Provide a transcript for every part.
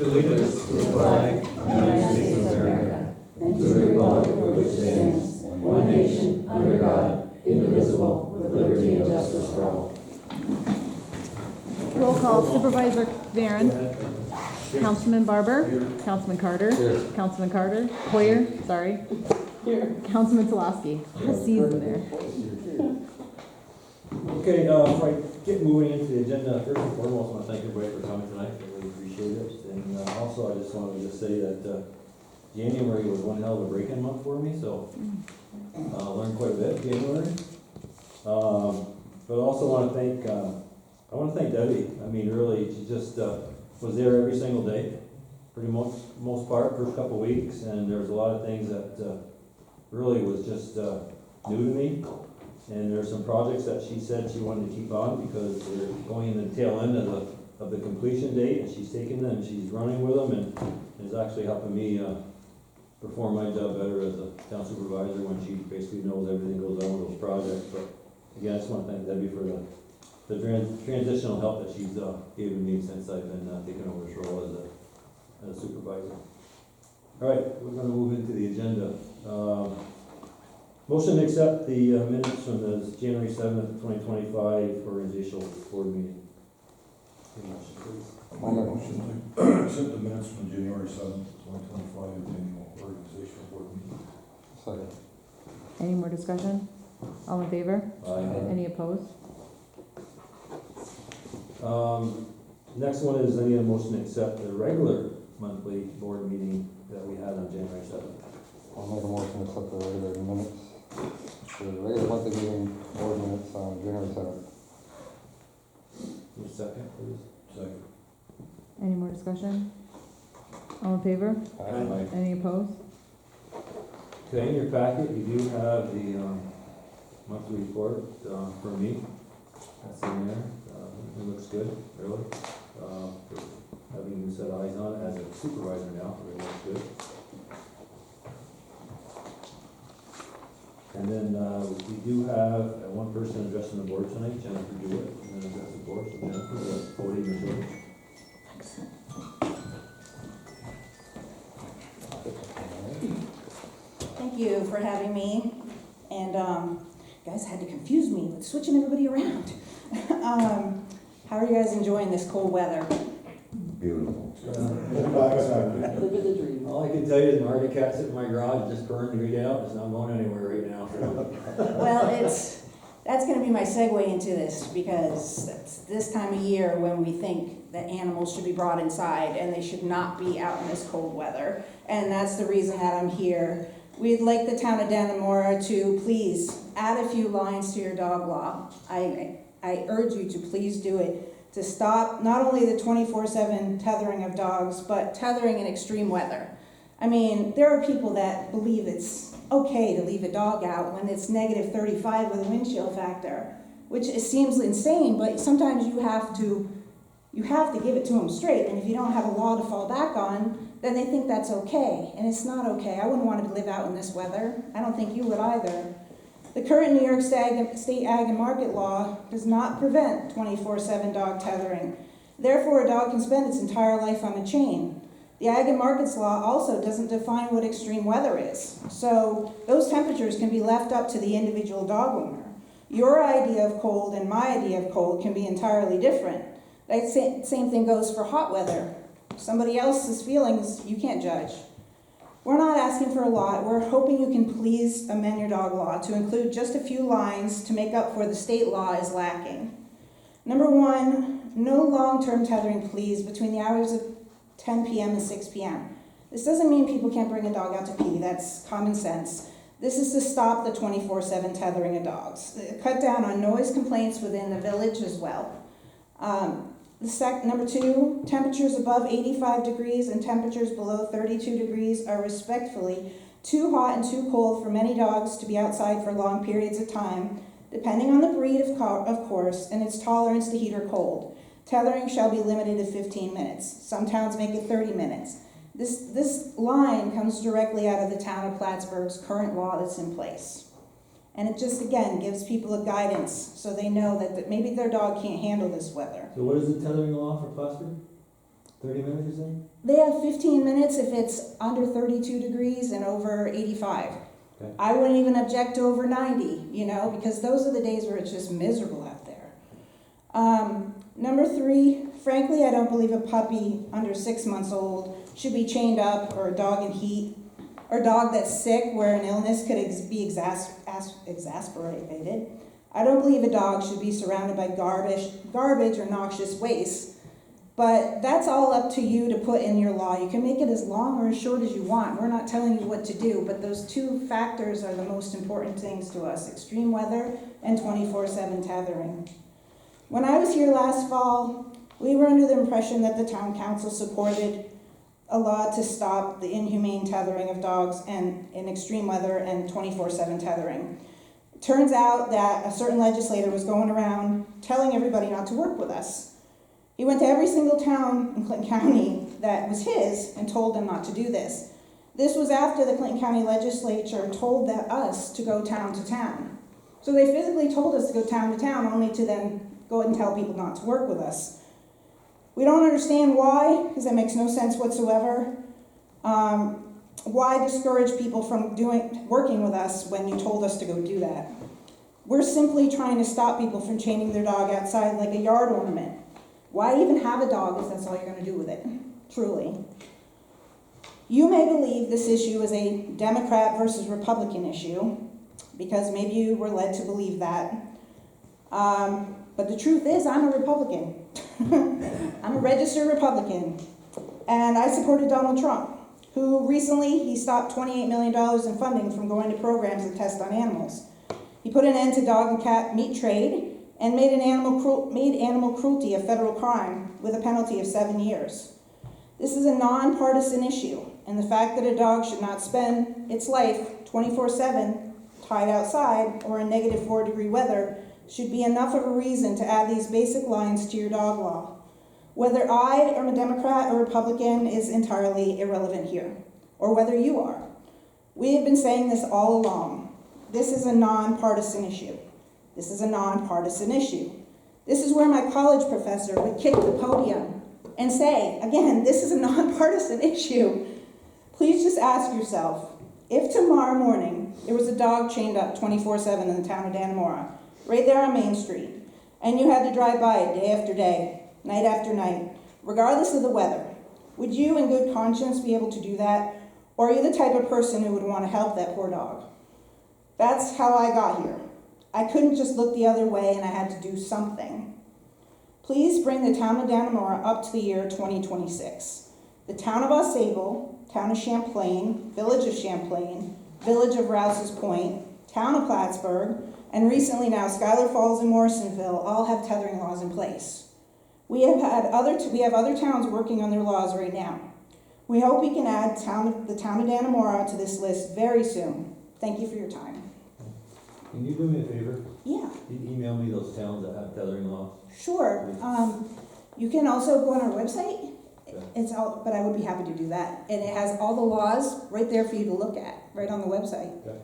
allegiance to the flag of the United States of America and to the republic for which it stands, one nation, under God, indivisible, with liberty and justice for all. Roll call, Supervisor Barron, Councilman Barber, Councilman Carter, Councilman Carter, Hoyer, sorry, Councilman Tulaski. We'll see you there. Okay, before I get moving into the agenda, first and foremost, I want to thank everybody for coming tonight. I really appreciate it. And also, I just wanted to say that January was one hell of a break-in month for me, so learned quite a bit in January. But I also want to thank Debbie. I mean, really, she just was there every single day, pretty much most part, first couple of weeks, and there was a lot of things that really was just new to me. And there's some projects that she said she wanted to keep on because they're going in the tail end of the completion date, and she's taking them, and she's running with them, and is actually helping me perform my job better as a town supervisor when she basically knows everything goes on with those projects. But again, I just want to thank Debbie for the transitional help that she's given me since I've been taking over this role as a supervisor. All right, we're going to move into the agenda. Motion to accept the minutes from the January 7th, 2025 organizational board meeting. Motion, please. I'll make a motion to accept the minutes from January 7th, 2025 annual organizational board meeting. Second. Any more discussion? All in favor? Aye. Any opposed? Next one is I need a motion to accept the regular monthly board meeting that we had on January 7th. I'll make a motion to accept the regular minutes, the regular monthly meeting board minutes on January 7th. Second, please. Second. Any more discussion? All in favor? Aye. Any opposed? Okay, in your packet, you do have the monthly report from me. That's in there. It looks good, really. Having you set eyes on it as a supervisor now, it really looks good. And then we do have one person addressing the board tonight, Jennifer Dewitt, and then address the board. So Jennifer, the podium is yours. Thank you for having me, and you guys had to confuse me with switching everybody around. How are you guys enjoying this cold weather? Beautiful. Living the dream. All I can tell you is my Arctic cat sitting in my garage, just burned right out. It's not going anywhere right now. So. Well, that's going to be my segue into this, because that's this time of year when we think that animals should be brought inside and they should not be out in this cold weather. And that's the reason that I'm here. We'd like the town of Dannemora to please add a few lines to your dog law. I urge you to please do it, to stop not only the 24/7 tethering of dogs, but tethering in extreme weather. I mean, there are people that believe it's okay to leave a dog out when it's negative 35 with a wind chill factor, which it seems insane, but sometimes you have to give it to them straight, and if you don't have a law to fall back on, then they think that's okay, and it's not okay. I wouldn't want to live out in this weather. I don't think you would either. The current New York State Ag and Market Law does not prevent 24/7 dog tethering. Therefore, a dog can spend its entire life on a chain. The Ag and Markets Law also doesn't define what extreme weather is. So those temperatures can be left up to the individual dog owner. Your idea of cold and my idea of cold can be entirely different. That same thing goes for hot weather. Somebody else's feelings you can't judge. We're not asking for a lot. We're hoping you can please amend your dog law to include just a few lines to make up for the state law is lacking. Number one, no long-term tethering, please, between the hours of 10 p.m. and 6 p.m. This doesn't mean people can't bring a dog out to pee. That's common sense. This is to stop the 24/7 tethering of dogs. Cut down on noise complaints within the village as well. Number two, temperatures above 85 degrees and temperatures below 32 degrees are respectfully too hot and too cold for many dogs to be outside for long periods of time, depending on the breed, of course, and its tolerance to heat or cold. Tethering shall be limited to 15 minutes. Some towns make it 30 minutes. This line comes directly out of the town of Plattsburgh's current law that's in place. And it just, again, gives people a guidance so they know that maybe their dog can't handle this weather. So what is the tethering law for Plattsburgh? 30 minutes, you say? They have 15 minutes if it's under 32 degrees and over 85. Okay. I wouldn't even object to over 90, you know, because those are the days where it's just miserable out there. Number 3, frankly, I don't believe a puppy under 6 months old should be chained up, or a dog in heat, or a dog that's sick where an illness could be exasperated. I don't believe a dog should be surrounded by garbage or noxious waste. But that's all up to you to put in your law. You can make it as long or as short as you want. We're not telling you what to do, but those 2 factors are the most important things to us: extreme weather and 24/7 tethering. When I was here last fall, we were under the impression that the town council supported a law to stop the inhumane tethering of dogs and in extreme weather and 24/7 tethering. It turns out that a certain legislator was going around telling everybody not to work with us. He went to every single town in Clinton County that was his and told them not to do this. This was after the Clinton County legislature told us to go town to town. So they physically told us to go town to town, only to then go and tell people not to work with us. We don't understand why, because that makes no sense whatsoever. Why discourage people from working with us when you told us to go do that? We're simply trying to stop people from chaining their dog outside like a yard ornament. Why even have a dog if that's all you're going to do with it? Truly. You may believe this issue is a Democrat versus Republican issue, because maybe you were led to believe that. But the truth is, I'm a Republican. I'm a registered Republican. And I supported Donald Trump, who recently, he stopped $28 million in funding from going to programs that test on animals. He put an end to dog and cat meat trade and made animal cruelty a federal crime with a penalty of 7 years. This is a nonpartisan issue, and the fact that a dog should not spend its life 24/7 tied outside or in negative 4-degree weather should be enough of a reason to add these basic lines to your dog law. Whether I am a Democrat or Republican is entirely irrelevant here, or whether you are. We have been saying this all along. This is a nonpartisan issue. This is a nonpartisan issue. This is where my college professor would kick the podium and say, again, this is a nonpartisan issue. Please just ask yourself, if tomorrow morning there was a dog chained up 24/7 in the town of Dannemora, right there on Main Street, and you had to drive by it day after day, night after night, regardless of the weather, would you in good conscience be able to do that? Or are you the type of person who would want to help that poor dog? That's how I got here. I couldn't just look the other way, and I had to do something. Please bring the town of Dannemora up to the year 2026. The town of Ausable, town of Champlain, village of Champlain, village of Rouse's Point, town of Plattsburgh, and recently now Schuyler Falls and Morrisonville all have tethering laws in place. We have other towns working on their laws right now. We hope we can add the town of Dannemora to this list very soon. Thank you for your time. Can you do me a favor? Yeah, You email me those towns that have tethering laws. sure. You can also go on our website. Okay. It's all, but I would be happy to do that. And it has all the laws right there for you to look at, right on the website. Okay.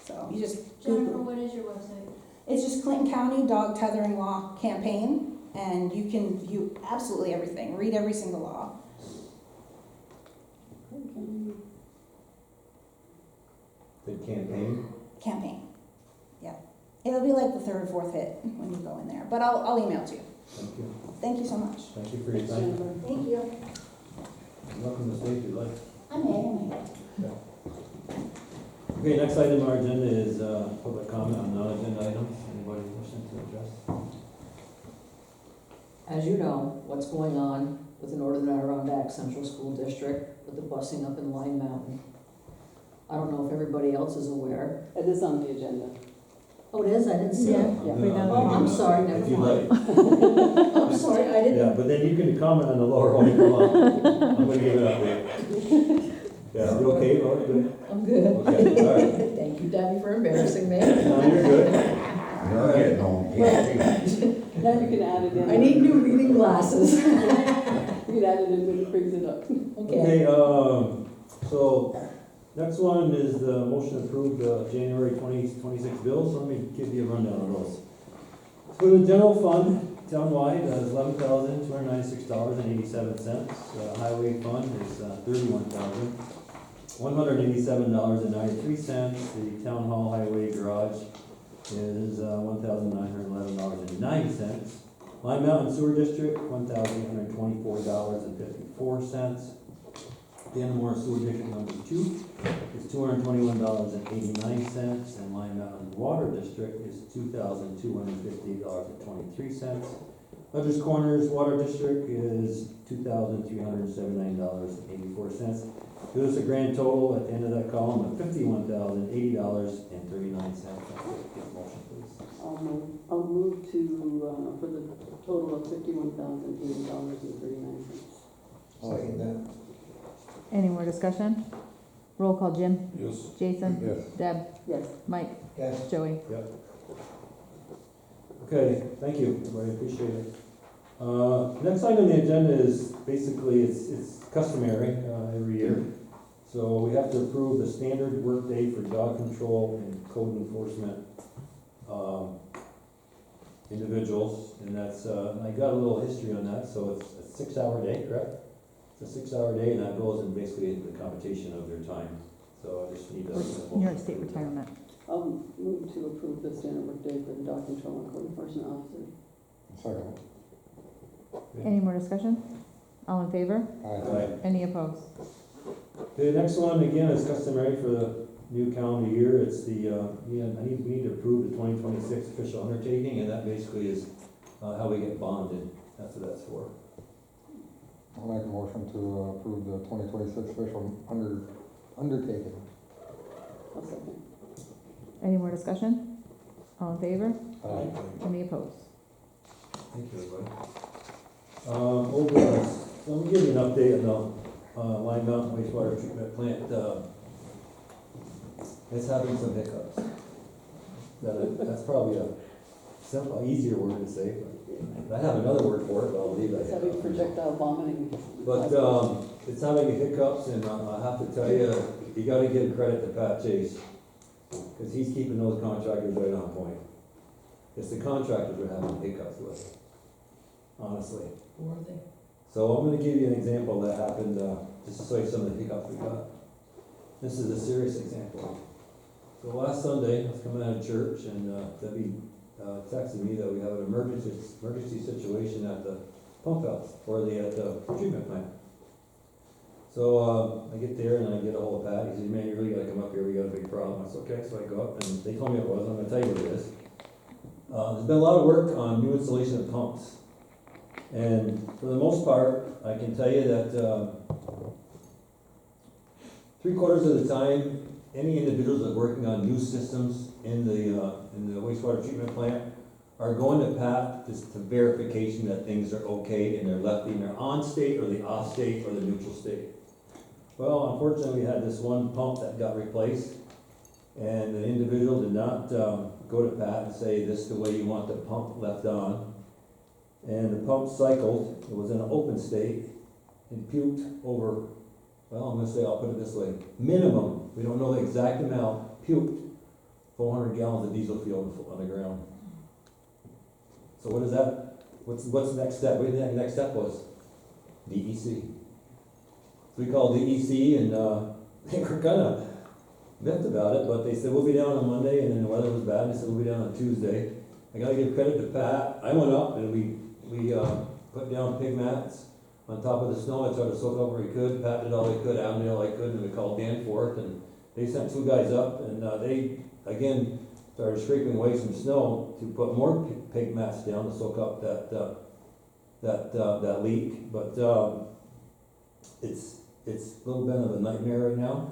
So you just Jennifer, Google. what is your website? It's just Clinton County Dog Tethering Law Campaign, and you can view absolutely everything, read every single law. The campaign? Campaign, yeah. It'll be like the 3rd or 4th hit when you go in there, but I'll email it to you. Thank you. Thank you so much. Thank you for your time. Thank you. Welcome to stay if you'd like. I may. Okay, next item on our agenda is public comment on non-agenda items. Anybody wishing to address? As you know, what's going on with the Northern Adirondack Central School District with the busing up in Lime Mountain. I don't know if everybody else is aware. It is on the agenda. Oh, it is? I didn't see it. Yeah. Oh, I'm sorry, never If you mind. like. I'm sorry, I Yeah, didn't. but then you can comment on the lower one. Come on. I'm gonna give it up there. Yeah, you okay, Laura? Good? I'm good. Okay, all right. Thank you, Debbie, for embarrassing me. No, you're good. Now you can add it in. I need new reading glasses. You can add it in when he brings it up. Okay. Okay, so next one is the motion to approve the January 2026 bills. Let me give you a rundown of those. For the general fund, townwide is $11,296.87. Highway fund is $31,187.93. The town hall highway garage is $1,911.90. Lime Mountain Sewer District, $1,824.54. Dannemore Sewer District number 2 is $221.89, and Lime Mountain Water District is $2,258.23. Letters Corners Water District is $2,379.84. Gives us a grand total at the end of that column of $51,080.39. Motion, please. I'll move to, for the total of $51,080.39. Second that. Any more discussion? Roll call, Jim? Yes. Jason? Yes. Deb? Yes. Mike? Yes. Joey? Yep. Okay, thank you, everybody, appreciate it. Next item on the agenda is basically, it's customary, every year. So we have to approve the standard workday for dog control and code enforcement, individuals, and that's, I got a little history on that, so it's a 6-hour day, correct? It's a 6-hour day, and that goes in basically the computation of their time, so I just need to. New York State retirement. I'll move to approve the standard workday for the dog control and code enforcement officer. Second. Any more discussion? All in favor? Aye. Any opposed? The next one, again, is customary for the new calendar year, it's the, we need to approve the 2026 official undertaking, and that basically is, how we get bonded, that's what that's for. I'll make a motion to approve the 2026 official undertaking. I'll second. Any more discussion? All in favor? Aye. Any opposed? Thank you, everybody. Over, so let me give you an update on the Lime Mountain wastewater treatment plant. It's having some hiccups. That's probably a simple, easier word to say, but I have another word for it, but I'll leave that. It's having projectile vomiting. But it's having hiccups, and I have to tell you, you gotta give credit to Pat Chase, because he's keeping those contractors right on point. It's the contractors we're having hiccups with, honestly. Who are they? So I'm gonna give you an example that happened, just to show you some of the hiccups we got. This is a serious example. So last Sunday, I was coming out of church, and Debbie texted me that we have an emergency situation at the pump house, or at the treatment plant. So I get there and I get a hold of Pat. He said, "Man, you really gotta come up here. We got a big problem." I said, "Okay." So I go up, and they told me it was. I'm gonna tell you what it is. There's been a lot of work on new installation of pumps, and for the most part, I can tell you that 3/4 of the time, any individuals that are working on new systems in the wastewater treatment plant are going to Pat just to verification that things are okay and they're left in their on state or the off state or the neutral state. Well, unfortunately, we had this one pump that got replaced, and the individual did not go to Pat and say, "This is the way you want the pump left on." And the pump cycled, it was in an open state, and puked over, well, I'm gonna say, I'll put it this way, minimum, we don't know the exact amount, puked 400 gallons of diesel fuel on the ground. So what is that? What's the next step? What do you think the next step was? DEC. So we called DEC, and they were kind of miffed about it, but they said, "We'll be down on Monday," and then the weather was bad, they said, "We'll be down on Tuesday." I gotta give credit to Pat. I went up and we put down pig mats on top of the snow. I tried to soak up where he could. Pat did all he could, Adam did all he could, and we called Danforth, and they sent 2 guys up, and they, again, started scraping away some snow to put more pig mats down to soak up that leak. But it's a little bit of a nightmare right now.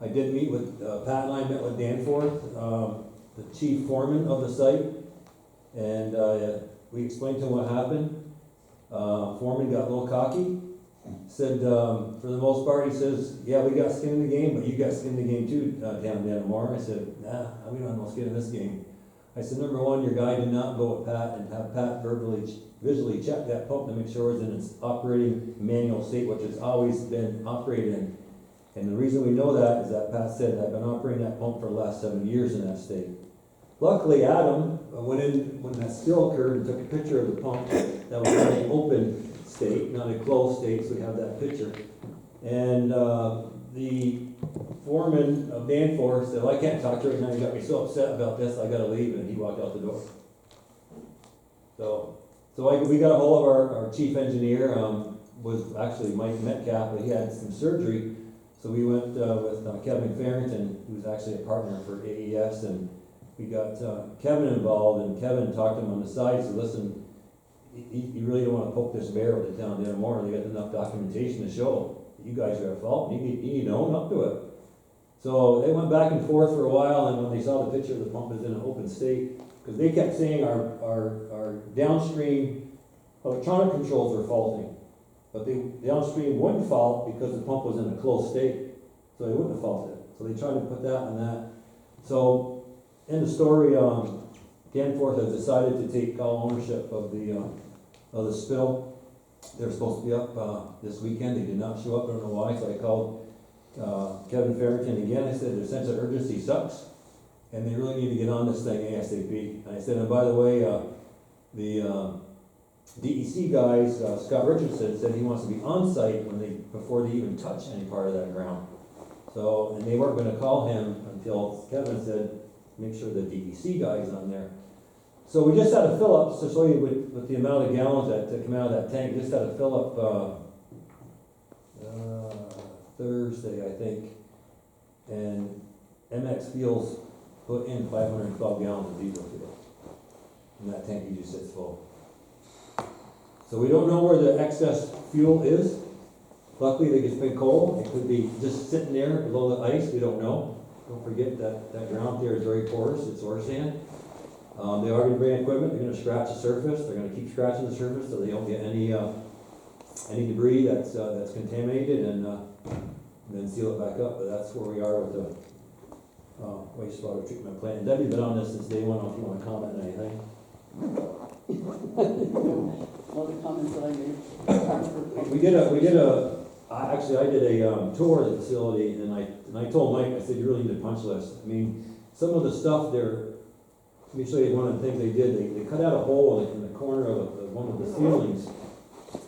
I did meet with, Pat and I met with Danforth, the chief foreman of the site, and we explained to him what happened. Foreman got a little cocky, said, for the most part, he says, "Yeah, we got skin in the game, but you got skin in the game too, down Dannemore." I said, "Nah, we don't have no skin in this game." I said, "Number one, your guy did not go with Pat and have Pat visually check that pump to make sure it's in its operating manual state, which it's always been operated in. And the reason we know that is that Pat said, I've been operating that pump for the last 7 years in that state." Luckily, Adam I went in when that spill occurred and took a picture of the pump that was in an open state, not a closed state, so we have that picture. And, the foreman of Danforth said, well, I can't talk to you right now, you got me so upset about this, I gotta leave, and he walked out the door. We got a hold of our chief engineer, was actually Mike Metcalf, but he had some surgery. So we went, with Kevin Farrington, who's actually a partner for AES, and we got, Kevin involved, and Kevin talked to him on the side, said, listen, you really don't wanna poke this bear with the town anymore, they got enough documentation to show you guys are at fault, you need to own up to it. So they went back and forth for a while, and when they saw the picture, the pump is in an open state, because they kept saying our downstream electronic controls were faulting. But the downstream wouldn't fault because the pump was in a closed state, so they wouldn't have faulted it. So they tried to put that on that. So in the story, Danforth has decided to take all ownership of the spill. They're supposed to be up this weekend. They did not show up. I don't know why. So I called Kevin Farrington again. I said their sense of urgency sucks, and they really need to get on this thing ASAP. And I said, and by the way, the DEC guys, Scott Richardson, said he wants to be on site before they even touch any part of that ground. So, and they weren't going to call him until Kevin said, make sure the DEC guy's on there. So we just had a fill up, to show you with the amount of gallons that come out of that tank, just had a fill up Thursday, I think. And MX Fuels put in 512 gallons of diesel fuel. And that tank usually sits full. So we don't know where the excess fuel is. Luckily, they just been cold. It could be just sitting there below the ice. We don't know. Don't forget that ground there is very porous. It's ore sand. They are going to bring equipment. They're going to scratch the surface. They're going to keep scratching the surface so they don't get any debris that's contaminated, and then seal it back up. But that's where we are with the wastewater treatment plant. And Debbie's been on this since day one. I don't know if you want to comment on anything. All the comments that I made. I did a tour of the facility, and I told Mike, I said, you really need a punch list. I mean, some of the stuff there, let me show you one of the things they did. They cut out a hole in the corner of one of the ceilings,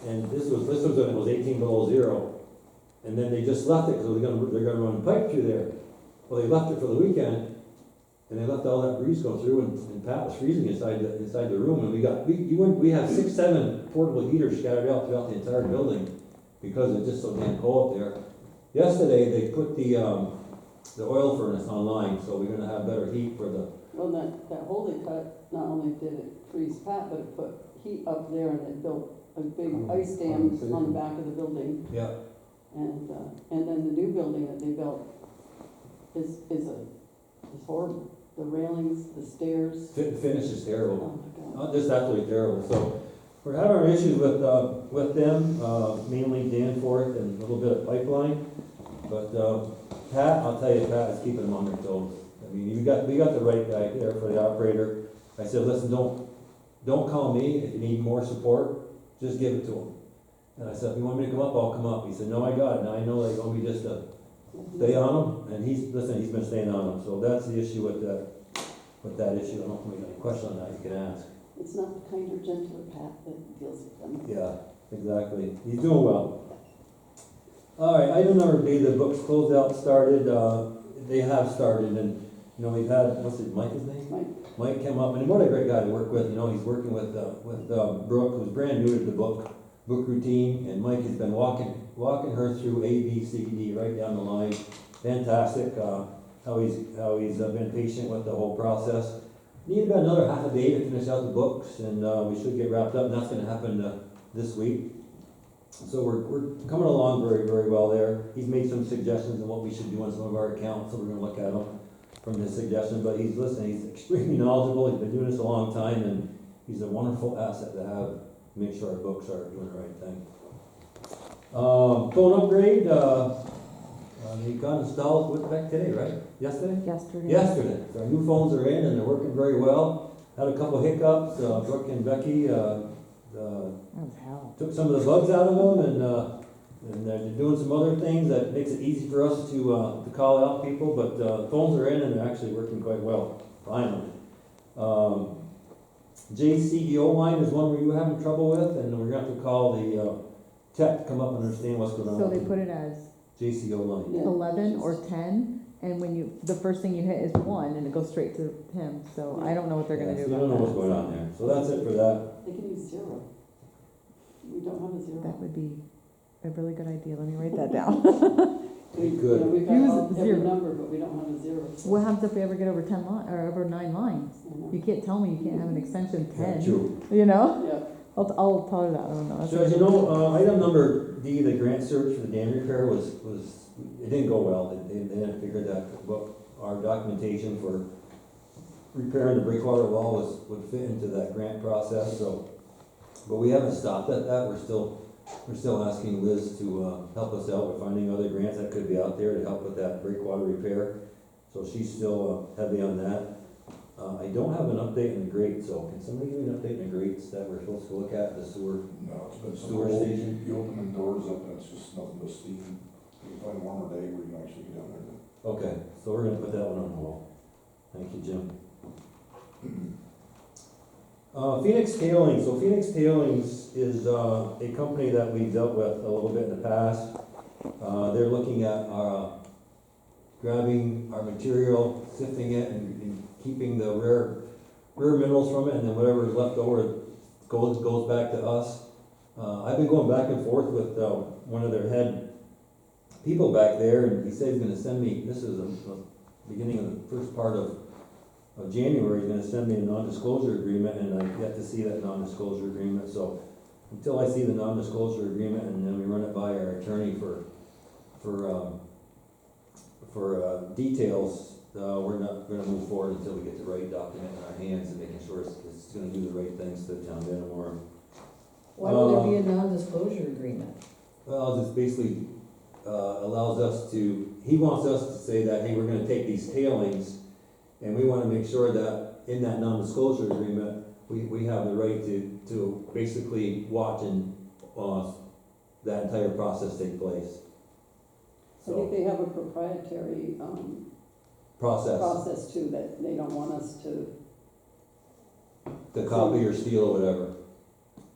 and this was when it was 18 below zero, and then they just left it because they're gonna run a pipe through there. Well, they left it for the weekend, and they let all that breeze go through, and Pat was freezing inside the room, and we have 6, 7 portable heaters scattered out throughout the entire building because it's just so damn cold up there. Yesterday, they put the oil furnace online, so we're gonna have better heat for the. Well, that hole they cut, not only did it freeze Pat, but it put heat up there, and it built a big ice dam on the back of the building. Yeah. And then the new building that they built is horrible. The railings, the stairs. Finish is terrible. Oh my God. Just absolutely terrible. So we're having our issues with them, mainly Danforth and a little bit of pipeline. But Pat, I'll tell you, Pat is keeping them on their toes. I mean, we got the right guy there for the operator. I said, listen, don't call me if you need more support. Just give it to him. And I said, if you want me to come up, I'll come up. He said, no, I got it. Now I know they want me just to stay on him. And he's been staying on him. So that's the issue with that issue. I don't know if you have any question on that you can ask. It's not the kinder, gentler Pat that deals with them. Yeah, exactly. He's doing well. All right, item number B, the books closeout started. They have started, and we've had, what's his name? Mike came up, and what a great guy to work with. He's working with Brooke, who's brand new to the book routine, and Mike has been walking her through A, B, C, D, right down the line. Fantastic. How he's been patient with the whole process. Need about another half a day to finish out the books, and we should get wrapped up, and that's going to happen this week. So we're coming along very, very well there. He's made some suggestions on what we should do on some of our accounts, so we're going to look at them from his suggestions. But he's listening. He's extremely knowledgeable. He's been doing this a long time, and he's a wonderful asset to have. Make sure our books are doing the right thing. Phone upgrade. They got installed with back today, right? Yesterday. Yesterday. So our new phones are in, and they're working very well. Had a couple hiccups. Brooke and Becky took some of the bugs out of them, and they're doing some other things that makes it easy for us to call out people. But phones are in, and they're actually working quite well. Finally. JCEO line is one where you were having trouble with, and we're gonna have to call the, tech to come up and understand what's going on. So with they the put it as JCO line. Yeah. 11 or 10, and when you, the first thing you hit is 1, and it goes straight to him, so I don't know what they're gonna Yeah, do so I about don't know what's that. going on there. So that's it for that. They can use 0. We don't have a 0. That would be a really good idea, let me write that down. We, Good. we've got Use every 0. number, but we don't have a 0. so- What happens if we ever get over 10 or over 9 lines? I know. You can't tell me you can't have an extension Yeah, 10, true. you know? Yeah, I'll tell her that, I don't know. That's So as you know, item number D, the grant search for the dam repair was, it didn't go well. They didn't figure that what our documentation for repairing the breakwater wall would fit into that grant process, so. But we haven't stopped at that. We're still asking Liz to, help us out with finding other grants that could be out there to help with that breakwater repair. So she's still, heavy on that. I don't have an update on the grate, so can somebody give me an update on the grates that we're supposed to look at, the sewer? No, it's been some Sewer cold. station? You open the doors up and it's just nothing but steam. You can find a warmer day where you can actually get down there. Okay, so we're gonna put that one on hold. Thank you, Jim. Phoenix Tailings, so Phoenix Tailings is, a company that we've dealt with a little bit in the past. They're looking at, grabbing our material, sifting it and keeping the rare minerals from it, and then whatever is left over goes back to us. I've been going back and forth with, one of their head people back there, and he said he's gonna send me, this is the beginning of the first part of January, he's gonna send me a non-disclosure agreement, and I've yet to see that non-disclosure agreement, so until I see the non-disclosure agreement and then we run it by our attorney for details, we're not gonna move forward until we get the right document in our hands and making sure it's gonna do the right things to the town of Dannemora. Why would there be a non-disclosure agreement? Well, this basically, allows us to, he wants us to say that, hey, we're gonna take these tailings, and we wanna make sure that in that non-disclosure agreement, we have the right to basically watch and, that entire process take place. I think they have a proprietary, process too, that they don't want us to, copy or steal or whatever.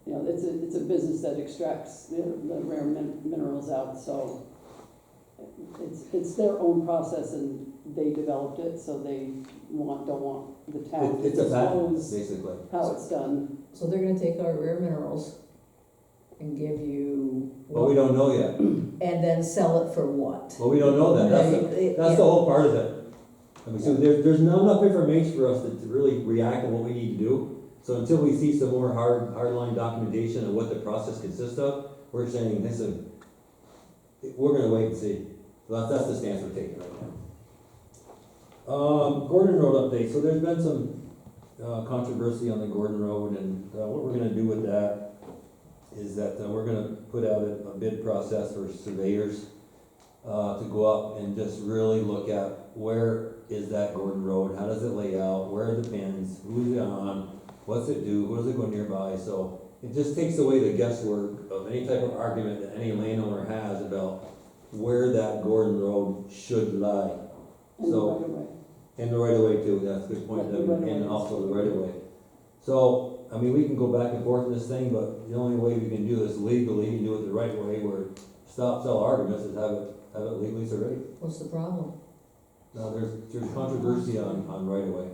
you know, it's a business that extracts the rare minerals out, so it's their own process and they developed it, so they don't want the town to It's a patent, disclose basically. how it's done. So they're gonna take our rare minerals and give you. But we don't know yet. And then sell it for what? Well, we don't know that. That's the whole part of it. I mean, so there's not enough information for us to really react to what we need to do. So until we see some more hardline documentation of what the process consists of, we're saying, listen, we're gonna wait and see. So that's the stance we're taking right now. Gordon Road update. So there's been some controversy on the Gordon Road, and what we're gonna do with that is that we're gonna put out a bid process for surveyors to go up and just really look at where is that Gordon Road, how does it lay out, where are the pins, who's it on, what's it do, what does it go nearby, so it just takes away the guesswork of any type of argument that any landowner has about where that Gordon Road should lie. And So- right away. And the right of way too, that's a good point, Yeah, the right of way. and also the right of way. So, I mean, we can go back and forth in this thing, but the only way we can do this legally and do it the right way, where stop sell arguments, is have it legally surveyed. What's the problem? Now, there's controversy on right of way.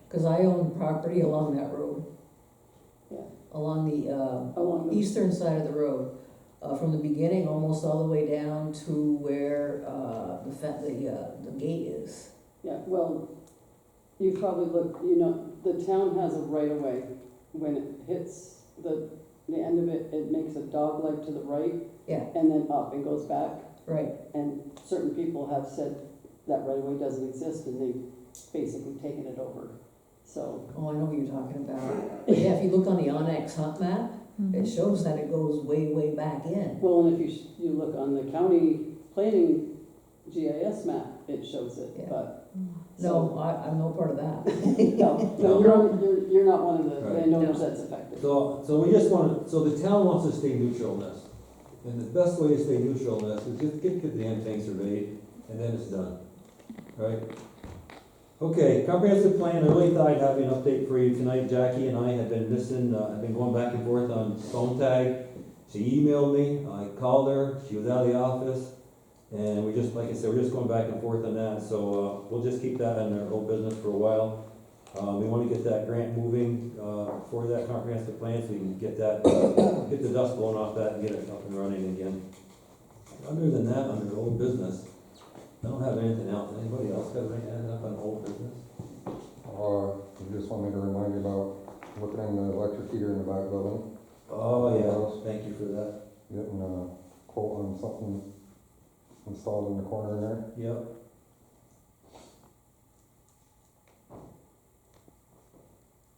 Cause I own property along that road. Yeah. Along the, Along the, eastern side of the road, from the beginning almost all the way down to where, the gate is. yeah, well, you probably look, you know, the town has a right of way. When it hits the end of it, it makes a dog leg to the right Yeah, and then up and goes back. right. And certain people have said that right of way doesn't exist and they've basically taken it over. So, Oh, I know what you're talking about. But yeah, if you look on the Onyx hunt map, it shows that it goes way, way back in. well, and if you look on the county planning GIS map, it shows it, Yeah. but. No, I'm no part of that. No, you're not one of the Right. landowners that's affected. So we just want, so the town wants to stay neutral in this. And the best way to stay neutral in this is just get the damn thing surveyed, and then it's done, right? Okay, comprehensive plan, I really thought I'd have an update for you tonight. Jackie and I have been missing, I've been going back and forth on phone tag. She emailed me, I called her, she was out of the office, and we just, like I said, we're just going back and forth on that, so, we'll just keep that in our old business for a while. We wanna get that grant moving, for that comprehensive plan, so we can get that, get the dust blown off that and get it up and running again. Other than that, under old business, I don't have anything else. Anybody else got anything up on old business? You just want me to remind you about looking in the electric heater in the back building, Oh, yeah, thank you for that. getting a quote on something installed in the corner in there. Yep.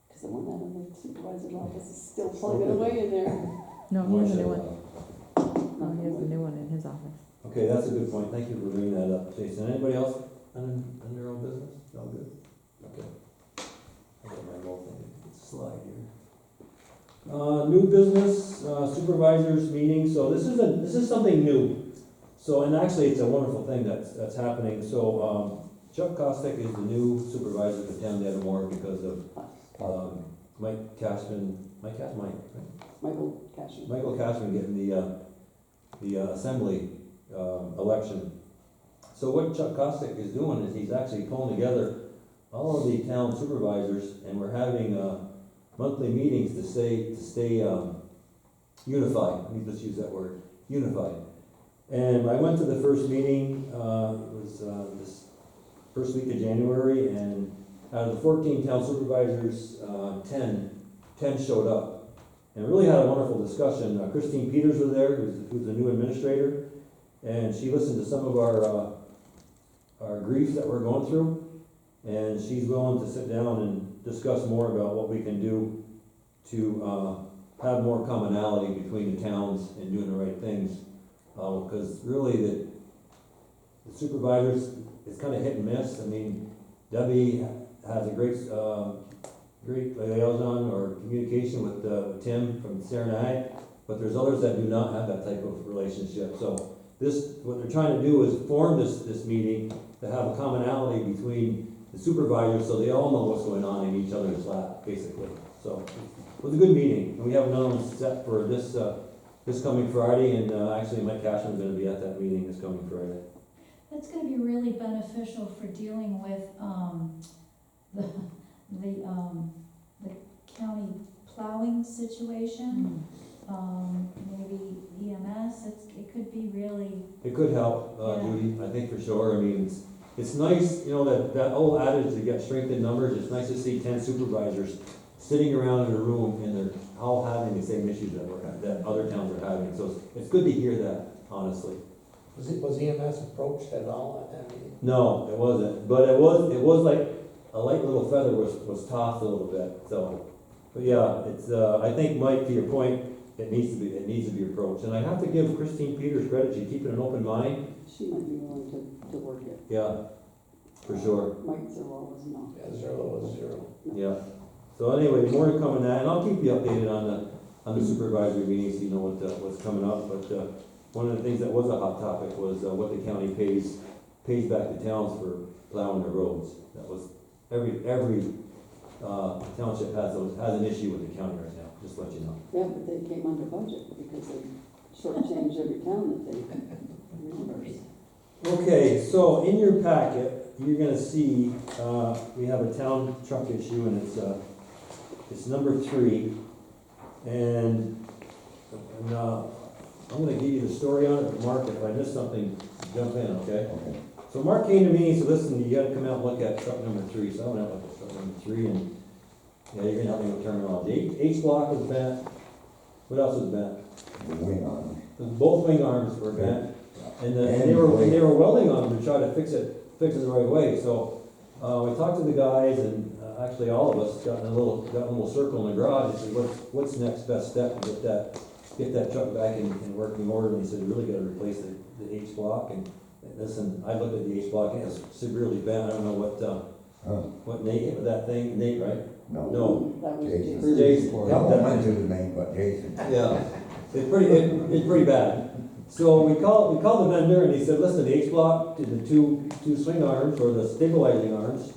Cause the one out of the supervisor's office is still plugging away in there. No, he has a new one. Marcia, No, he has a new one in his office. Okay, that's a good point. Thank you for bringing that up, Jason. Anybody else under old business? All good? Okay. I got my whole thing, it's slide here. New business, supervisors meeting, so this is something new. So, and actually, it's a wonderful thing that's happening. So, Chuck Kostick is the new supervisor for town Dedmore because of, Mike Cashman, right? Michael Cashman. Michael Cashman getting the assembly, election. So what Chuck Kostick is doing is he's actually pulling together all of the town supervisors, and we're having, monthly meetings to stay unified. Let me just use that word, unified. And I went to the first meeting, it was this first week of January, and out of the 14 town supervisors, 10 showed up. And really had a wonderful discussion. Christine Peters was there, who's the new administrator, and she listened to some of our griefs that we're going through, and she's willing to sit down and discuss more about what we can do to have more commonality between the towns and doing the right things. Because really the supervisors, it's kind of hit and miss. I mean, Debbie has a great liaison or communication with Tim from Saranac, but there's others that do not have that type of relationship. So what they're trying to do is form this meeting to have a commonality between the supervisors, so they all know what's going on in each other's lap, basically. So it was a good meeting, and we have another one set for this coming Friday, and actually Mike Cashman's gonna be at that meeting this coming Friday. That's gonna be really beneficial for dealing with, the county plowing situation. Maybe EMS, it could be really, It could help, Yeah. Judy, I think for sure. I mean, it's nice, you know, that old adage to get strength in numbers, it's nice to see 10 supervisors sitting around in a room and they're all having the same issues that other towns are having. So it's good to hear that, honestly. Was EMS approached at all at that meeting? No, it wasn't, but it was like a light little feather was tossed a little bit, so. But yeah, it's, I think, Mike, to your point, it needs to be approached. And I have to give Christine Peters credit, she's keeping an open mind. She might be willing to work it. Yeah, for sure. Mike Zerlo was no. Yeah, 0 was 0. Yeah. So anyway, more to come on that, and I'll keep you updated on the supervisory meetings, so you know what's coming up. But one of the things that was a hot topic was what the county pays back to towns for plowing their roads. That was every township has an issue with the county right now. Just to let you know. Yeah, but they came under budget because they shortchanged every town that they reimbursed. Okay, so in your packet, you're gonna see, we have a town truck issue, and it's number 3. And I'm gonna give you the story on it, but Mark, if I miss something, jump in, okay? So Mark came to me and said, listen, you gotta come out and look at truck number 3. So I went out and looked at truck number 3, and yeah, you're gonna help me with terminology. H block was bent. What else was bent? The wing arm. Both wing arms were bent, and they were welding on them to try to fix it the right way. So we talked to the guys, and actually all of us got in a little circle in the garage and said, what's the next best step to get that truck back in working order? And he said, you really got to replace the H block. And listen, I looked at the H block, and it was severely bent. I don't know what Nate, that thing, Nate, right? No. That was Jason. Jason. Jason. I won't mention the name, but Jason. Yeah, it's pretty bad. So we called the vendor, and he said, listen, the H block, the two swing arms or the stabilizing arms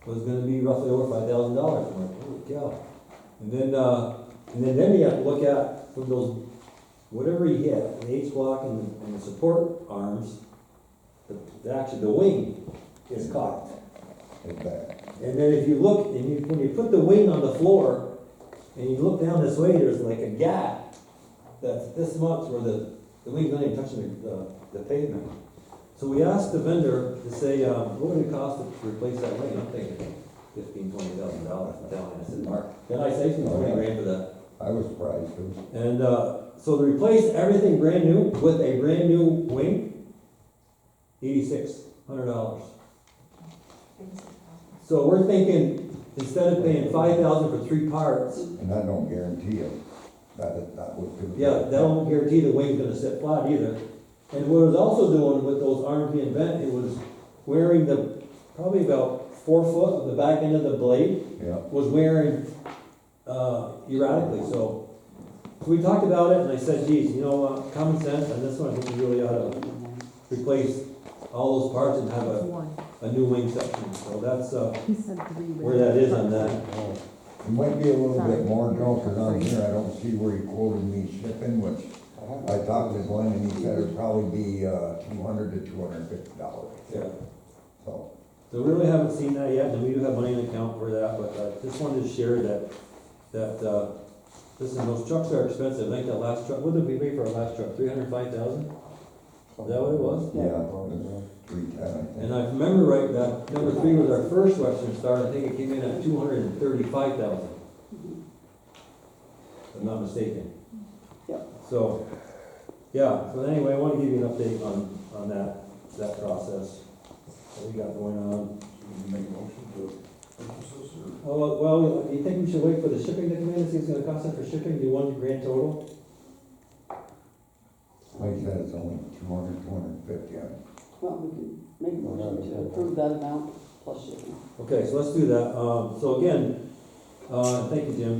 was gonna be roughly over $5,000. I'm like, holy cow. And then you have to look at from those, whatever he had, the H block and the support arms, actually the wing is cocked. It's bad. And then if you look, when you put the wing on the floor, and you look down this way, there's like a gap that's this much where the wing's not even touching the pavement. So we asked the vendor to say, what would it cost to replace that wing? I'm thinking $15,000-$20,000 for down. I said, Mark, then I say something, $20,000 for that. I was surprised too. And, so to replace everything brand new with a brand new wing, $8,600. So we're thinking, instead of paying $5,000 for 3 parts, And I don't guarantee it, that was good. yeah, that don't guarantee the wing's gonna sit flat either. And what it was also doing with those arms being bent, it was wearing probably about 4 foot of the back end of the blade Yeah, was wearing, erratically, so we talked about it, and I said, geez, you know, common sense, and this one, I think we really ought to replace all those parts and have One. a new wing section, so that's, He said 3. where that is on that. it might be a little bit more, Joe, cause on here, I don't see where he quoted me shipping, which I talked to Glenn and he said it'd probably be, $200 to $250. Yeah. So, So we really haven't seen that yet, and we do have money in the account for that, but I just wanted to share that, listen, those trucks are expensive. I think that last truck, what did we pay for our last truck? 305,000? Is that what it was? yeah, it was 310, I think. And I remember right, that number 3 was our first Western Star. I think it came in at 235,000. If I'm not mistaken. Yep. So, yeah, so anyway, I want to give you an update on that process, what we got going on. Should we make a motion to purchase this, or? Oh, well, do you think we should wait for the shipping to come in and see what's gonna cost us for shipping, do one grand total? Like I said, it's only 200, 250, Well, we can make a motion to approve that amount plus shipping. Okay, so let's do that, so again, thank you, Jim,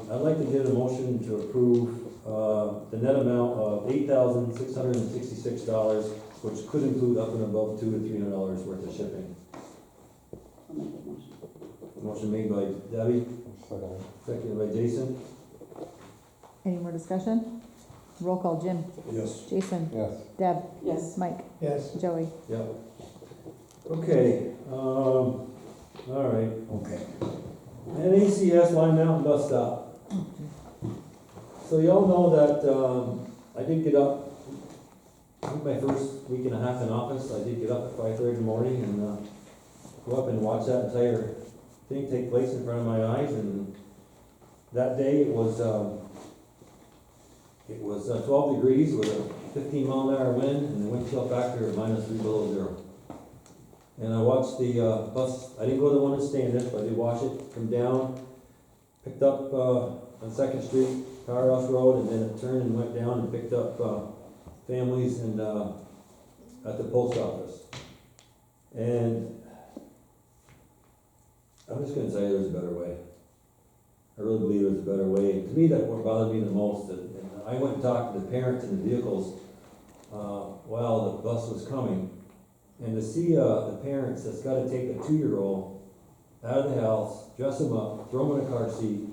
I'd like to get a motion to approve, the net amount of $8,666, which could include up and above $200 to $300 worth of shipping. I'll make that motion. Motion made by Debbie, Second. seconded by Jason. Any more discussion? Roll call, Jim. Yes. Jason. Yes. Deb. Yes. Mike. Yes. Joey. Yep. Okay, all right. okay. NACS Line Mountain Bus Stop. So y'all know that, I did get up, I think my first week and a half in office, I did get up at 5:30 in the morning and, go up and watch that entire thing take place in front of my eyes, and that day it was 12 degrees with a 15-mile-an-hour wind, and the wind chill factor of -3 below 0. And I watched the bus, I didn't go to the one in Standish, but I did watch it come down, picked up on 2nd Street, Powerhouse Road, and then it turned and went down and picked up families and at the post office. And I'm just gonna tell you there's a better way. I really believe there's a better way. To me, that what bothered me the most, and I went and talked to the parents in the vehicles while the bus was coming, and to see the parents that's gotta take a 2-year-old out of the house, dress him up, throw him in a car seat,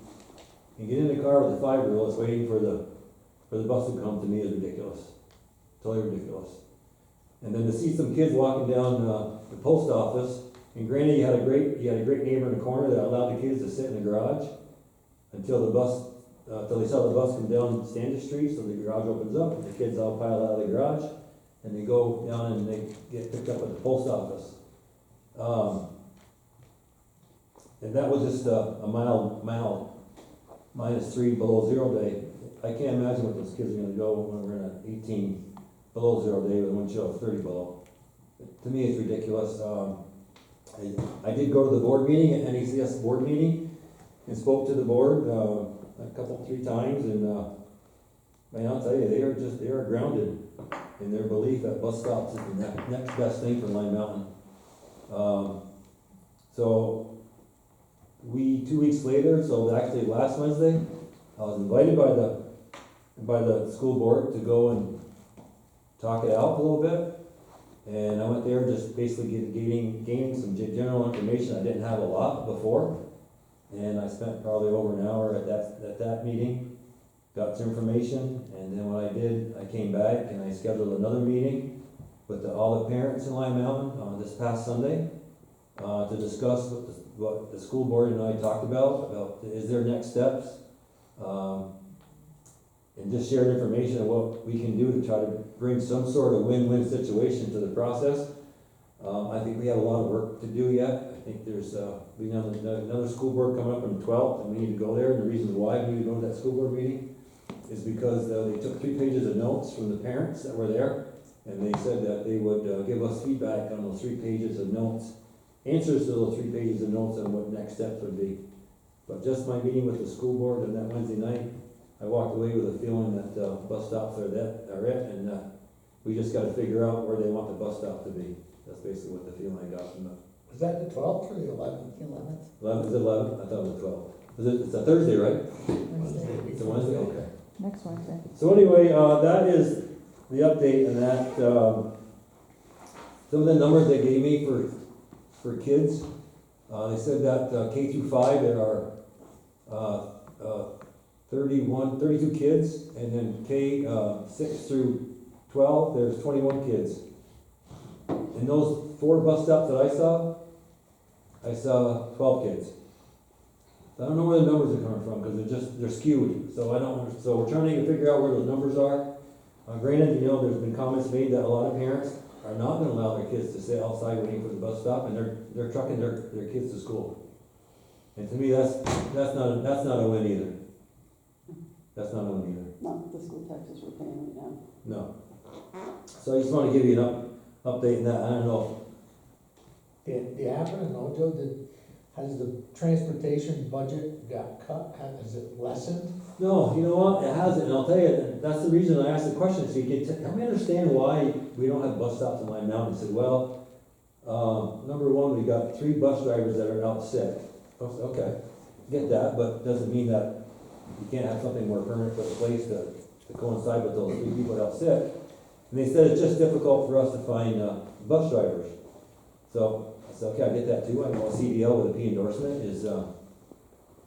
and get in the car with a 5-year-old that's waiting for the bus to come, to me is ridiculous. Totally ridiculous. And then to see some kids walking down the post office, and granted, you had a great neighbor in the corner that allowed the kids to sit in the garage until they saw the bus come down Standish Street, so the garage opens up, and the kids all pile out of the garage, and they go down and they get picked up at the post office. And that was just a mild -3 below 0 day. I can't imagine what those kids are gonna go when we're in an 18 below 0 day with a wind chill of 30 below. To me, it's ridiculous. I did go to the board meeting, at NACS board meeting, and spoke to the board, 3 times, and, man, I'll tell you, they are grounded in their belief that bus stops is the next best thing for Line Mountain. So, 2 weeks later, so actually last Wednesday, I was invited by the school board to go and talk it out a little bit. And I went there just basically gaining some general information. I didn't have a lot before. And I spent probably over an hour at that meeting, got some information, and then what I did, I came back and I scheduled another meeting with all the parents in Lime Mountain this past Sunday to discuss what the school board and I talked about is there next steps, and just shared information of what we can do to try to bring some sort of win-win situation to the process. I think we have a lot of work to do yet. I think there's, we have another school board coming up on the 12th, and we need to go there. And the reason why we need to go to that school board meeting is because they took 3 pages of notes from the parents that were there, and they said that they would give us feedback on those 3 pages of notes, answers to those 3 pages of notes on what next steps would be. But just my meeting with the school board on that Wednesday night, I walked away with a feeling that bus stops are it, and we just got to figure out where they want the bus stop to be. That's basically what the feeling I got from it. Was that the 12th or the 11th? The 11th. 11th is 11th? I thought it was 12th. It's a Thursday, right? Wednesday. It's a Wednesday, okay. Next Wednesday. So anyway, that is the update and that, some of the numbers they gave me for kids, they said that K through 5 there are 32 kids, and then K 6 through 12 there's 21 kids. In those 4 bus stops that I saw 12 kids. I don't know where the numbers are coming from because they're skewed. So we're trying to figure out where those numbers are. Granted, there's been comments made that a lot of parents are not going to allow their kids to stay outside waiting for the bus stop, and they're trucking their kids to school. And to me, that's not a win either. That's not a win either. Not the school taxes we're paying right now. No. So I just want to give you an update in that. I don't know. Do you happen to know, Joe, has the transportation budget got cut? Has it lessened? No, you know what? It hasn't, and I'll tell you, that's the reason I asked the question, so you can help me understand why we don't have bus stops in Lime Mountain. He said, well, number one, we got 3 bus drivers that are out sick. I said, okay, get that, but doesn't mean that you can't have something more permanent put in place to coincide with those 3 people out sick. And they said it's just difficult for us to find bus drivers. So I said, okay, I get that too. I know a CDL with a P endorsement is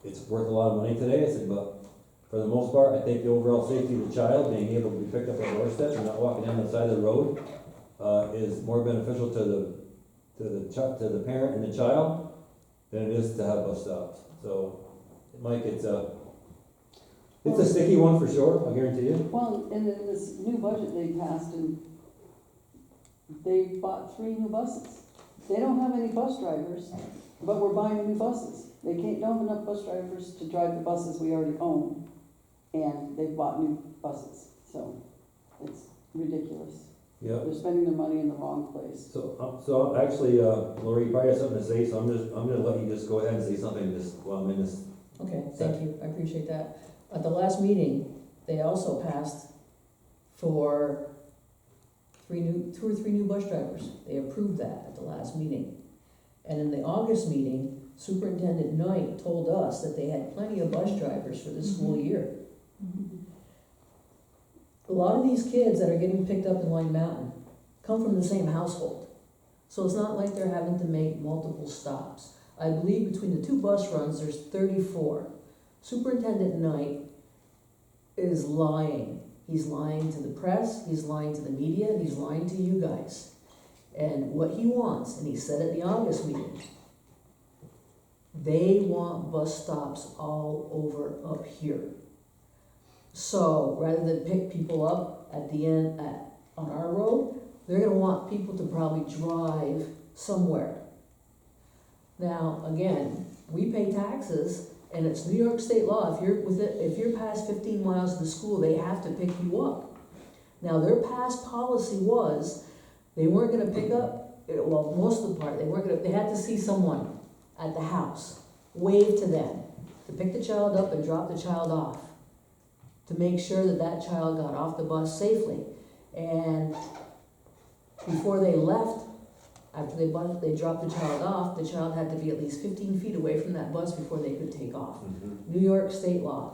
it's worth a lot of money today. I said, but for the most part, I think the overall safety of the child being able to be picked up at the doorstep and not walking down the side of the road is more beneficial to the parent and the child than it is to have bus stops. So, Mike, it's a sticky one for sure. I'll guarantee you. Well, and in this new budget they passed, and they bought 3 new buses. They don't have any bus drivers, but we're buying new buses. They don't have enough bus drivers to drive the buses we already own, and they've bought new buses. So it's ridiculous. Yeah. They're spending their money in the wrong place. So actually, Lori, you probably have something to say, so I'm gonna let you just go ahead and say something while I'm in this. Okay, thank you, I appreciate that. At the last meeting, they also passed for 2 or 3 new bus drivers. They approved that at the last meeting. And in the August meeting, Superintendent Knight told us that they had plenty of bus drivers for this school year. A lot of these kids that are getting picked up in Lime Mountain come from the same household. So it's not like they're having to make multiple stops. I believe between the 2 bus runs, there's 34. Superintendent Knight is lying. He's lying to the press, he's lying to the media, and he's lying to you guys. And what he wants, and he said at the August meeting, they want bus stops all over up here. So rather than pick people up at the end on our road, they're gonna want people to probably drive somewhere. Now, again, we pay taxes, and it's New York state law. If you're past 15 miles of the school, they have to pick you up. Now, their past policy was they weren't going to pick up. Well, most of the part they had to see someone at the house, wave to them, to pick the child up and drop the child off, to make sure that child got off the bus safely. And before they left, after they dropped the child off, the child had to be at least 15 feet away from that bus before they could take off. New York state law.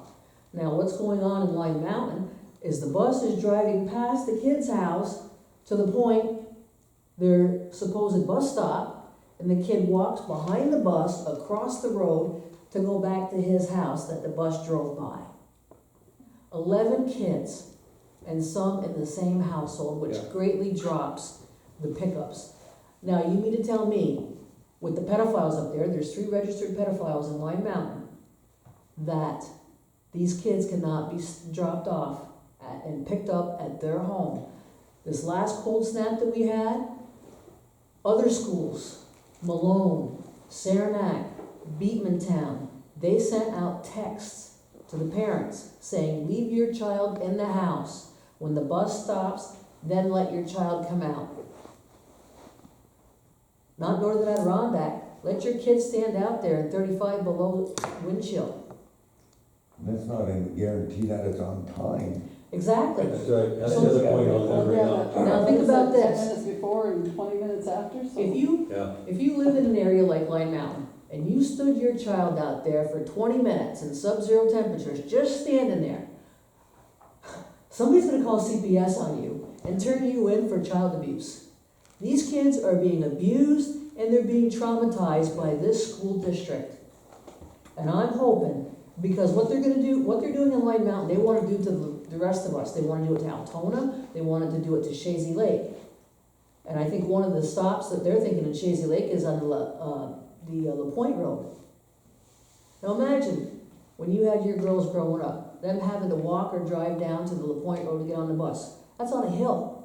Now, what's going on in Lime Mountain is the bus is driving past the kid's house to the point their supposed bus stop, and the kid walks behind the bus across the road to go back to his house that the bus drove by. 11 kids, and some in the same household, which Yeah. greatly drops the pickups. Now, you mean to tell me, with the pedophiles up there, there's 3 registered pedophiles in Lime Mountain, that these kids cannot be dropped off and picked up at their home. This last cold snap that we had, other schools, Malone, Saranac, Beatmantown, they sent out texts to the parents saying, leave your child in the house. When the bus stops, then let your child come out. Not Northern Adirondack, let your kids stand out there in 35 below wind chill. That's not even guarantee that it's on time. Exactly. That's right, that's the other point I was gonna bring up. Now think about 10 this. minutes before and 20 minutes after, so. Yeah, If you live in an area like Lime Mountain, and you stood your child out there for 20 minutes in sub-zero temperatures, just standing there, somebody's gonna call CPS on you and turn you in for child abuse. These kids are being abused and they're being traumatized by this school district. And I'm hoping, because what they're gonna do, what they're doing in Lime Mountain, they wanna do to the rest of us. They wanna do it to Altona, they wanted to do it to Shazy Lake. And I think one of the stops that they're thinking in Shazy Lake is on the La Pointe Road. Now imagine, when you had your girls growing up, them having to walk or drive down to the La Pointe Road to get on the bus. That's on a hill,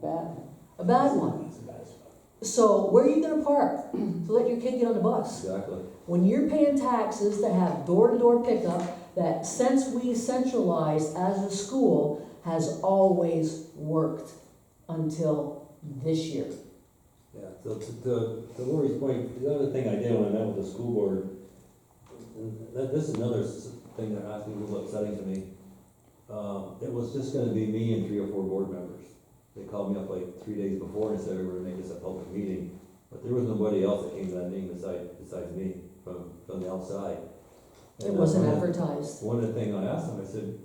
Bad. a bad one. It's a bad spot. So where are you gonna park to let your kid get on the bus? exactly. When you're paying taxes to have door-to-door pickup, that since we centralized as a school, has always worked until this year. Yeah, so to Lori's point, the other thing I did when I met with the school board, and this is another thing that has to be a little upsetting to me. It was just gonna be me and 3 or 4 board members. They called me up like 3 days before and said we were gonna make this a public meeting, but there was nobody else that came to that meeting besides me from the outside. It wasn't advertised. One of the things I asked them, I said,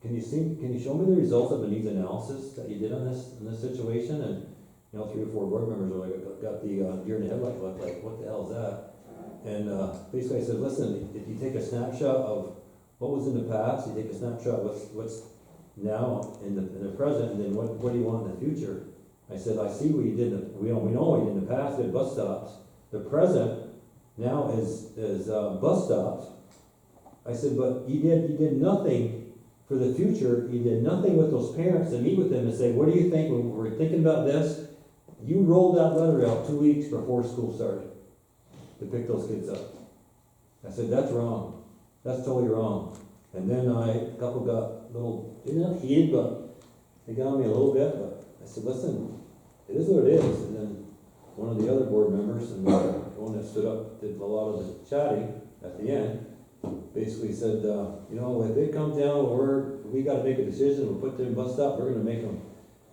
can you show me the results of the needs analysis that you did on in this situation? And, 3 or 4 board members were like, got the deer in the headlight look, like, what the hell is that? And, basically I said, listen, if you take a snapshot of what was in the past, you take a snapshot of what's now in the present, and then what do you want in the future? I said, I see what you did, we know what you did in the past, with bus stops. The present now is bus stops. I said, but you did nothing for the future. You did nothing with those parents to meet with them and say, what do you think when we're thinking about this? You rolled that letter out 2 weeks before school started to pick those kids up. I said, that's wrong. That's totally wrong. And then a couple got a little, not heated, but they got on me a little bit, but I said, listen, it is what it is. And then one of the other board members, and the one that stood up, did a lot of the chatting at the end, basically said, if it comes down where we gotta make a decision, we'll put them in bus stop, we're gonna make them.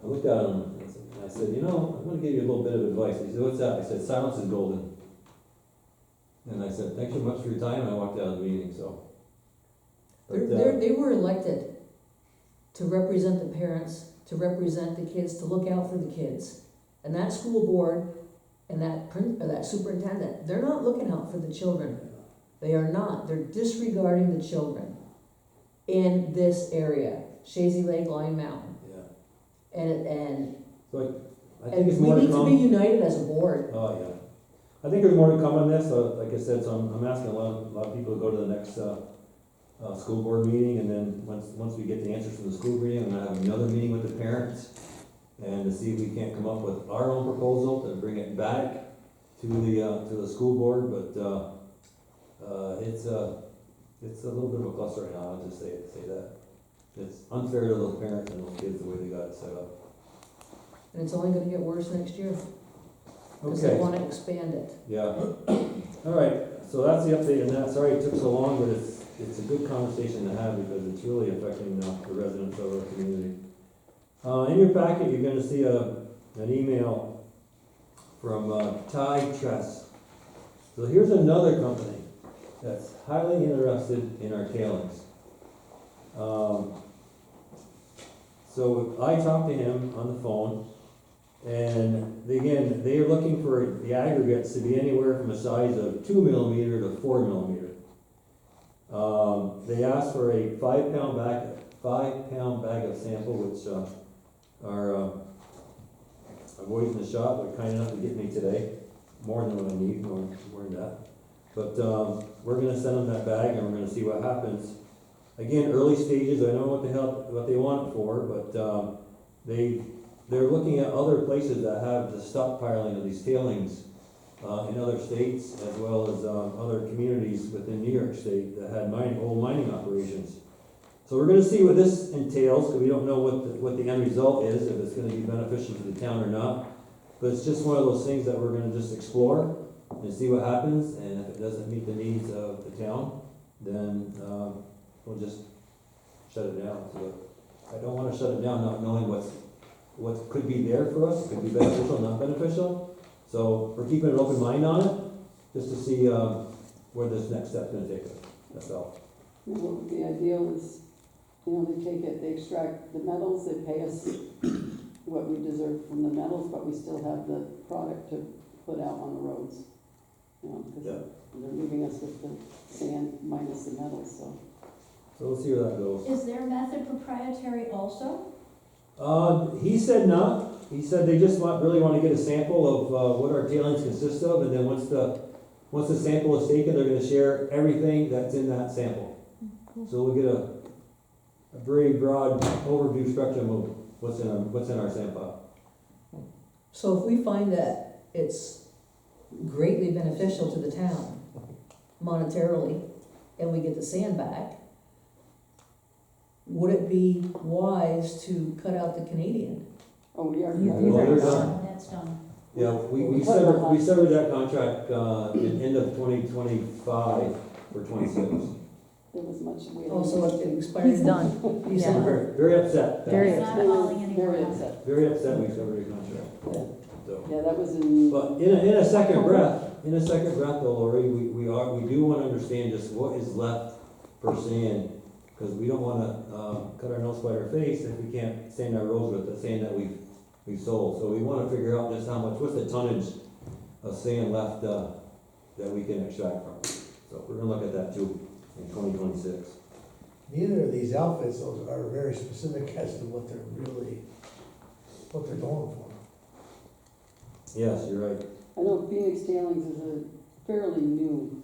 I looked at him and I said, I'm gonna give you a little bit of advice. He said, what's that? I said, silence is golden. And I said, thanks so much for your time, and I walked out of the meeting, so. But, They were elected to represent the parents, to represent the kids, to look out for the kids. And that school board and that superintendent, they're not looking out for the children. They are not. They're disregarding the children in this area, Shazy Lake, Lime Mountain. yeah. And So I think it's we more to need to come. be united as a board. Oh, yeah. I think there's more to come on this, like I said, so I'm asking a lot of people to go to the next, school board meeting, and then once we get the answers from the school meeting, I'm gonna have another meeting with the parents, and to see if we can't come up with our own proposal to bring it back to the school board, but, it's a little bit of a cluster right now, I'll just say that. It's unfair to those parents and those kids the way they got it set up. And it's only gonna get worse next year, because they Okay. wanna expand it. Yeah. All right, so that's the update on that. Sorry it took so long, but it's a good conversation to have because it's really affecting the residents of our community. In your packet, you're gonna see an email from Ty Tress. So here's another company that's highly interested in our tailings. So I talked to him on the phone, And again, they are looking for the aggregates to be anywhere from a size of 2 millimeter to 4 millimeter. They asked for a 5 pound bag of sample, which our boys in the shop were kind enough to get me today, more than what I need, more than that. But we're gonna send them that bag and we're gonna see what happens. Again, early stages, I don't know what they want it for, but they're looking at other places that have the stockpiling of these tailings in other states, as well as other communities within New York State that had old mining operations. So we're gonna see what this entails, because we don't know what the end result is, if it's gonna be beneficial to the town or not. But it's just one of those things that we're gonna just explore and see what happens, and if it doesn't meet the needs of the town, then we'll just shut it down. So I don't wanna shut it down not knowing what could be there for us, could be beneficial, not beneficial. So we're keeping an open mind on it, just to see where this next step's gonna take us, that's all. What would be ideal is, they extract the metals, they pay us what we deserve from the metals, but we still have the product to put out on the roads. Because they're leaving us with the sand minus the metals, so. So we'll see where that goes. Is their method proprietary also? He said not. He said they just really want to get a sample of what our tailings consist of, and then once the sample is taken, they're going to share everything that's in that sample. So we'll get a very broad overview spectrum of what's in our sample. So if we find that it's greatly beneficial to the town monetarily, and we get the sand back, would it be wise to cut out the Canadian? Oh, we are. Well, That's done. Yeah, we severed that contract in end of 2025 for 26. There was much. Oh, so it expired. He's done. He's Yeah. done. Very upset. Very It's not hauling anymore. Very upset. Very upset we severed the contract. Yeah. So. Yeah, that was in. But in a second breath though, Lori, we do want to understand just what is left per sand, because we don't want to cut our nose by our face if we can't sand our roads with the sand that we've sold. So we want to figure out just what's the tonnage of sand left that we can extract from. So we're gonna look at that too in 2026. Neither of these outfits are very specific as to what they're going for. Yes, you're right. I know Phoenix Tailings is a fairly new